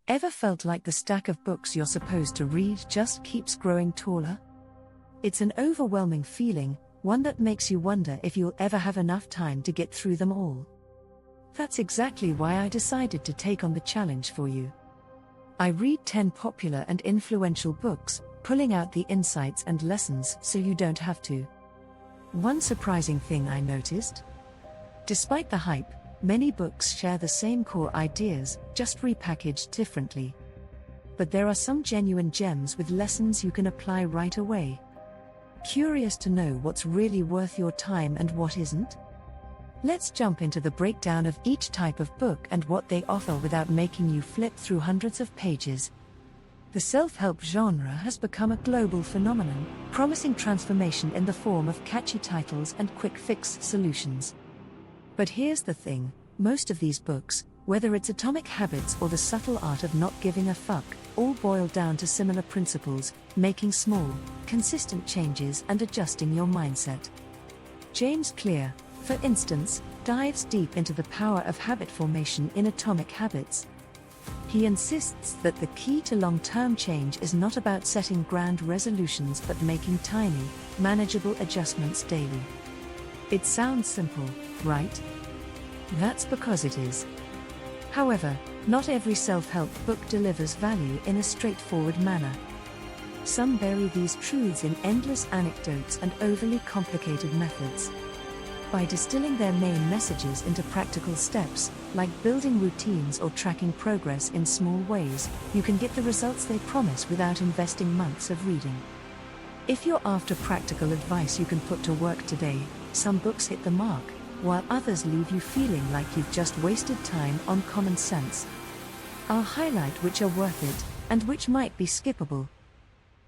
Ever felt like the stack of books you're supposed to read just keeps growing taller? It's an overwhelming feeling, one that makes you wonder if you'll ever have enough time to get through them all. That's exactly why I decided to take on the challenge for you. I read 10 popular and influential books, pulling out the insights and lessons so you don't have to. One surprising thing I noticed? Despite the hype, many books share the same core ideas, just repackaged differently. But there are some genuine gems with lessons you can apply right away. Curious to know what's really worth your time and what isn't? Let's jump into the breakdown of each type of book and what they offer without making you flip through hundreds of pages. The self-help genre has become a global phenomenon, promising transformation in the form of catchy titles and quick-fix solutions. But here's the thing, most of these books, whether it's Atomic Habits or The Subtle Art of Not Giving a Fuck, all boil down to similar principles: making small, consistent changes and adjusting your mindset. James Clear, for instance, dives deep into the power of habit formation in Atomic Habits. He insists that the key to long-term change is not about setting grand resolutions but making tiny, manageable adjustments daily. It sounds simple, right? That's because it is. However, not every self-help book delivers value in a straightforward manner. Some bury these truths in endless anecdotes and overly complicated methods. By distilling their main messages into practical steps, like building routines or tracking progress in small ways, you can get the results they promise without investing months of reading. If you're after practical advice you can put to work today, some books hit the mark, while others leave you feeling like you've just wasted time on common sense. I'll highlight which are worth it, and which might be skippable.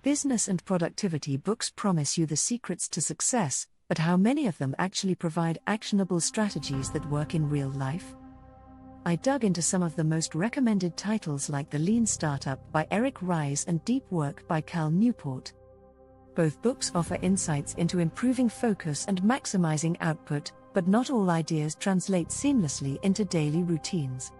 Business and productivity books promise you the secrets to success, but how many of them actually provide actionable strategies that work in real life? I dug into some of the most recommended titles like The Lean Startup by Eric Ries and Deep Work by Cal Newport. Both books offer insights into improving focus and maximizing output, but not all ideas translate seamlessly into daily routines.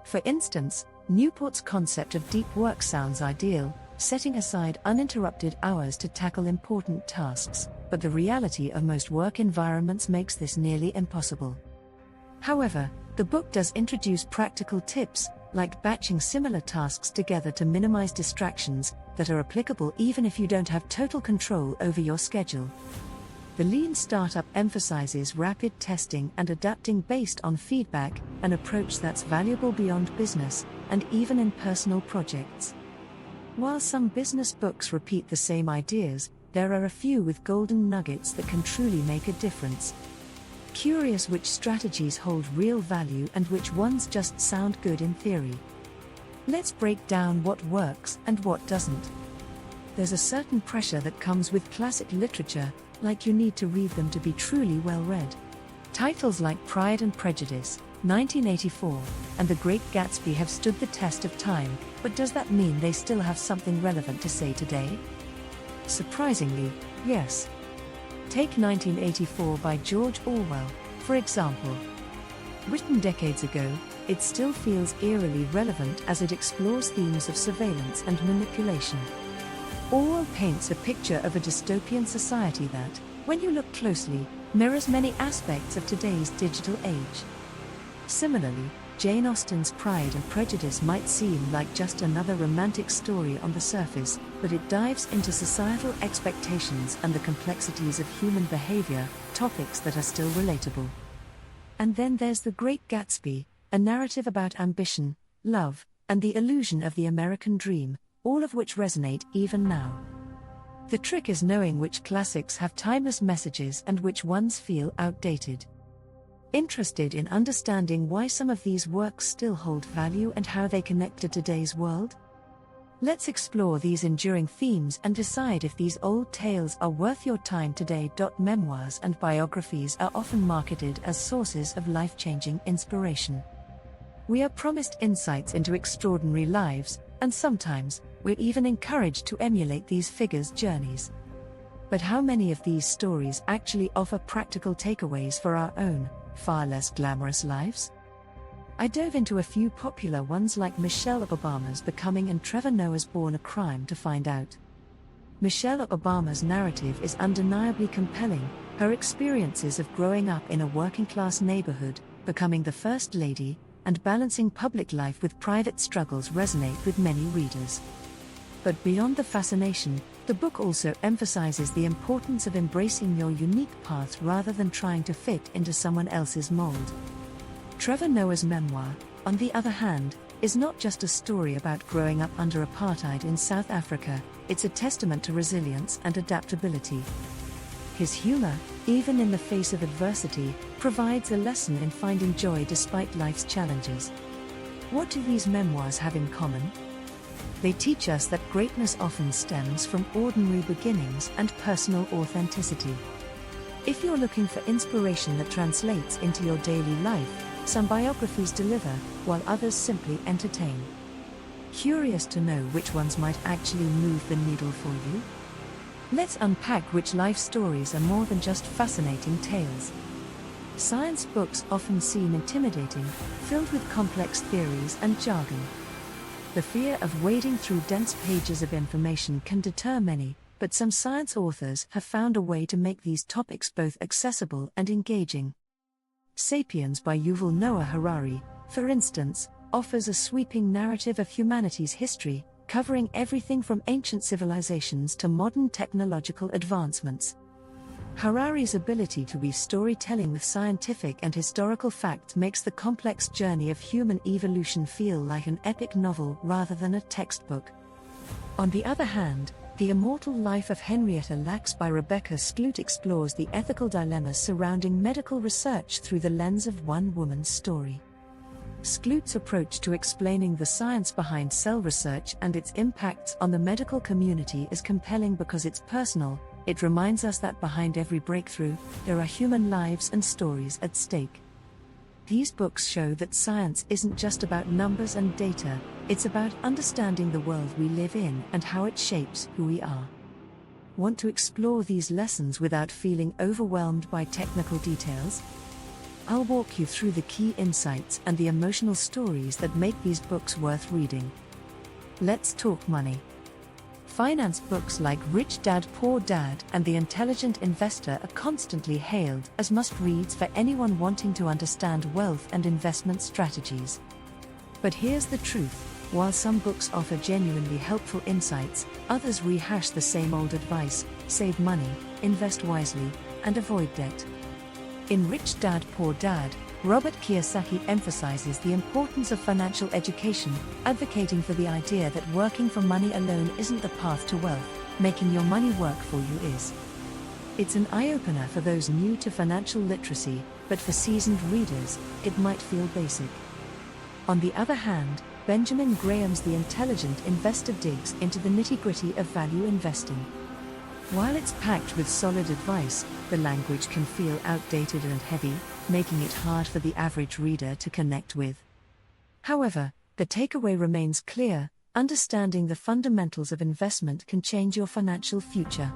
For instance, Newport's concept of deep work sounds ideal, setting aside uninterrupted hours to tackle important tasks, but the reality of most work environments makes this nearly impossible. However, the book does introduce practical tips, like batching similar tasks together to minimize distractions, that are applicable even if you don't have total control over your schedule. The Lean Startup emphasizes rapid testing and adapting based on feedback, an approach that's valuable beyond business, and even in personal projects. While some business books repeat the same ideas, there are a few with golden nuggets that can truly make a difference. Curious which strategies hold real value and which ones just sound good in theory? Let's break down what works and what doesn't. There's a certain pressure that comes with classic literature, like you need to read them to be truly well read. Titles like Pride and Prejudice, 1984, and The Great Gatsby have stood the test of time, but does that mean they still have something relevant to say today? Surprisingly, yes. Take 1984 by George Orwell, for example. Written decades ago, it still feels eerily relevant as it explores themes of surveillance and manipulation. Orwell paints a picture of a dystopian society that, when you look closely, mirrors many aspects of today's digital age. Similarly, Jane Austen's Pride and Prejudice might seem like just another romantic story on the surface, but it dives into societal expectations and the complexities of human behavior, topics that are still relatable. And then there's The Great Gatsby, a narrative about ambition, love, and the illusion of the American dream, all of which resonate even now. The trick is knowing which classics have timeless messages and which ones feel outdated. Interested in understanding why some of these works still hold value and how they connect to today's world? Let's explore these enduring themes and decide if these old tales are worth your time today. Memoirs and biographies are often marketed as sources of life-changing inspiration. We are promised insights into extraordinary lives, and sometimes, we're even encouraged to emulate these figures' journeys. But how many of these stories actually offer practical takeaways for our own, far less glamorous lives? I dove into a few popular ones like Michelle Obama's Becoming and Trevor Noah's Born a Crime to find out. Michelle Obama's narrative is undeniably compelling. Her experiences of growing up in a working-class neighborhood, becoming the First Lady, and balancing public life with private struggles resonate with many readers. But beyond the fascination, the book also emphasizes the importance of embracing your unique path rather than trying to fit into someone else's mold. Trevor Noah's memoir, on the other hand, is not just a story about growing up under apartheid in South Africa, it's a testament to resilience and adaptability. His humor, even in the face of adversity, provides a lesson in finding joy despite life's challenges. What do these memoirs have in common? They teach us that greatness often stems from ordinary beginnings and personal authenticity. If you're looking for inspiration that translates into your daily life, some biographies deliver, while others simply entertain. Curious to know which ones might actually move the needle for you? Let's unpack which life stories are more than just fascinating tales. Science books often seem intimidating, filled with complex theories and jargon. The fear of wading through dense pages of information can deter many, but some science authors have found a way to make these topics both accessible and engaging. Sapiens by Yuval Noah Harari, for instance, offers a sweeping narrative of humanity's history, covering everything from ancient civilizations to modern technological advancements. Harari's ability to weave storytelling with scientific and historical facts makes the complex journey of human evolution feel like an epic novel rather than a textbook. On the other hand, The Immortal Life of Henrietta Lacks by Rebecca Skloot explores the ethical dilemmas surrounding medical research through the lens of one woman's story. Skloot's approach to explaining the science behind cell research and its impacts on the medical community is compelling because it's personal. It reminds us that behind every breakthrough, there are human lives and stories at stake. These books show that science isn't just about numbers and data, it's about understanding the world we live in and how it shapes who we are. Want to explore these lessons without feeling overwhelmed by technical details? I'll walk you through the key insights and the emotional stories that make these books worth reading. Let's talk money. Finance books like Rich Dad Poor Dad and The Intelligent Investor are constantly hailed as must-reads for anyone wanting to understand wealth and investment strategies. But here's the truth: while some books offer genuinely helpful insights, others rehash the same old advice: save money, invest wisely, and avoid debt. In Rich Dad Poor Dad, Robert Kiyosaki emphasizes the importance of financial education, advocating for the idea that working for money alone isn't the path to wealth, making your money work for you is. It's an eye-opener for those new to financial literacy, but for seasoned readers, it might feel basic. On the other hand, Benjamin Graham's The Intelligent Investor digs into the nitty-gritty of value investing. While it's packed with solid advice, the language can feel outdated and heavy, making it hard for the average reader to connect with. However, the takeaway remains clear: understanding the fundamentals of investment can change your financial future.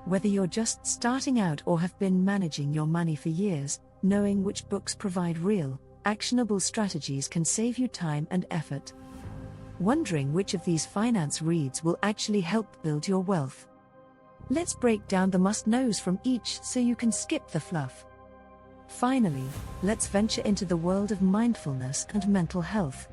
Whether you're just starting out or have been managing your money for years, knowing which books provide real, actionable strategies can save you time and effort. Wondering which of these finance reads will actually help build your wealth? Let's break down the must-knows from each so you can skip the fluff. Finally, let's venture into the world of mindfulness and mental health.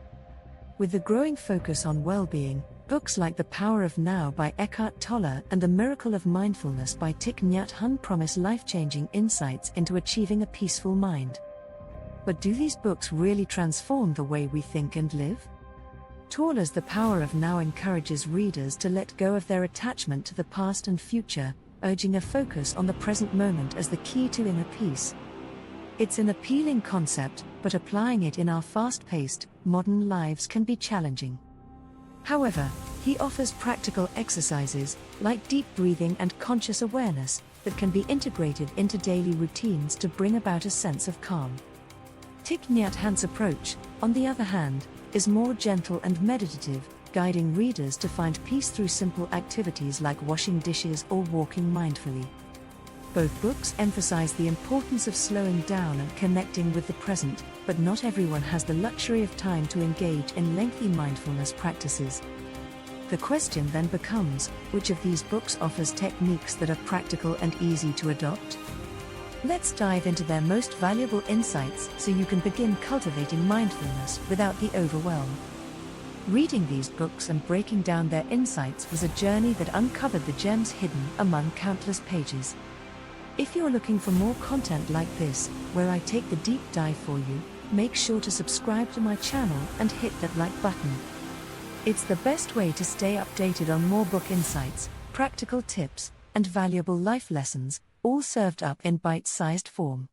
With the growing focus on well-being, books like The Power of Now by Eckhart Tolle and The Miracle of Mindfulness by Thich Nhat Hanh promise life-changing insights into achieving a peaceful mind. But do these books really transform the way we think and live? Tolle's The Power of Now encourages readers to let go of their attachment to the past and future, urging a focus on the present moment as the key to inner peace. It's an appealing concept, but applying it in our fast-paced, modern lives can be challenging. However, he offers practical exercises, like deep breathing and conscious awareness, that can be integrated into daily routines to bring about a sense of calm. Thich Nhat Hanh's approach, on the other hand, is more gentle and meditative, guiding readers to find peace through simple activities like washing dishes or walking mindfully. Both books emphasize the importance of slowing down and connecting with the present, but not everyone has the luxury of time to engage in lengthy mindfulness practices. The question then becomes, which of these books offers techniques that are practical and easy to adopt? Let's dive into their most valuable insights so you can begin cultivating mindfulness without the overwhelm. Reading these books and breaking down their insights was a journey that uncovered the gems hidden among countless pages. If you're looking for more content like this, where I take the deep dive for you, make sure to subscribe to my channel and hit that like button. It's the best way to stay updated on more book insights, practical tips, and valuable life lessons, all served up in bite-sized form.